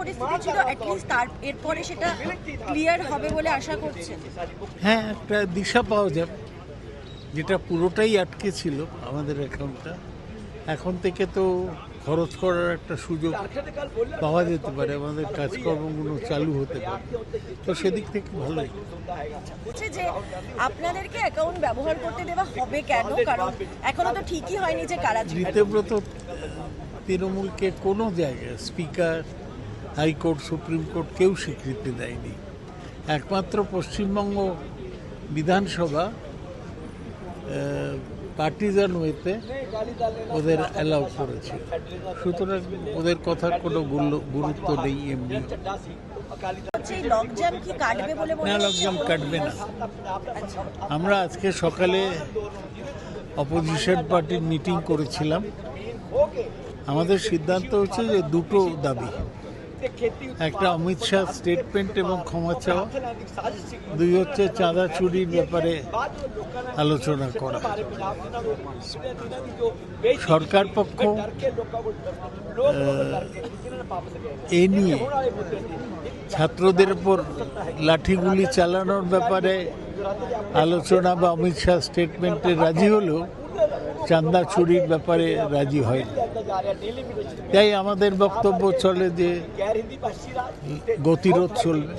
পরিস্থিতি ছিল অ্যাটলিস্ট তার এরপরে সেটা ক্লিয়ার হবে বলে আশা করছেন? হ্যাঁ, একটা দিশা পাওয়া যাবে, যেটা পুরোটাই আটকে ছিল আমাদের অ্যাকাউন্টটা। এখন থেকে তো খরচ করার একটা সুযোগ পাওয়া যেতে পারে, আমাদের কাজকর্মগুলো চালু হতে পারে, তো সেদিক থেকে ভালোই। হচ্ছে যে আপনাদেরকে অ্যাকাউন্ট ব্যবহার করতে দেওয়া হবে কেন? কারণ এখনো তো ঠিকই হয়নি যে কারা জিতবে। ঋতব্রত তৃণমূলকে কোনো জায়গায় স্পিকার, হাইকোর্ট, সুপ্রিম কোর্ট কেউ স্বীকৃতি দেয়নি। একমাত্র পশ্চিমবঙ্গ বিধানসভা পার্টিজান ওয়েতে ওদের অ্যালাউ করেছে, সুতরাং ওদের কথার কোনো গুরুত্ব নেই। এমনি হচ্ছে এই লকজাম কি কাটবে বলে মনে না, হচ্ছে? লকজাম কাটবে না। আচ্ছা। আমরা আজকে সকালে অপোজিশন পার্টির মিটিং করেছিলাম। আমাদের সিদ্ধান্ত হচ্ছে যে দুটো দাবি, একটা অমিত শাহ স্টেটমেন্ট এবং ক্ষমা চাওয়া, দুই হচ্ছে চাঁদা চুরির ব্যাপারে আলোচনা করা। সরকার পক্ষ এ নিয়ে ছাত্রদের উপর লাঠিগুলি চালানোর ব্যাপারে আলোচনা বা অমিত শাহ স্টেটমেন্টে রাজি হলেও চাঁদা চুরির ব্যাপারে রাজি হয়নি। তাই আমাদের বক্তব্য চলে যে গতিরোধ চলবে,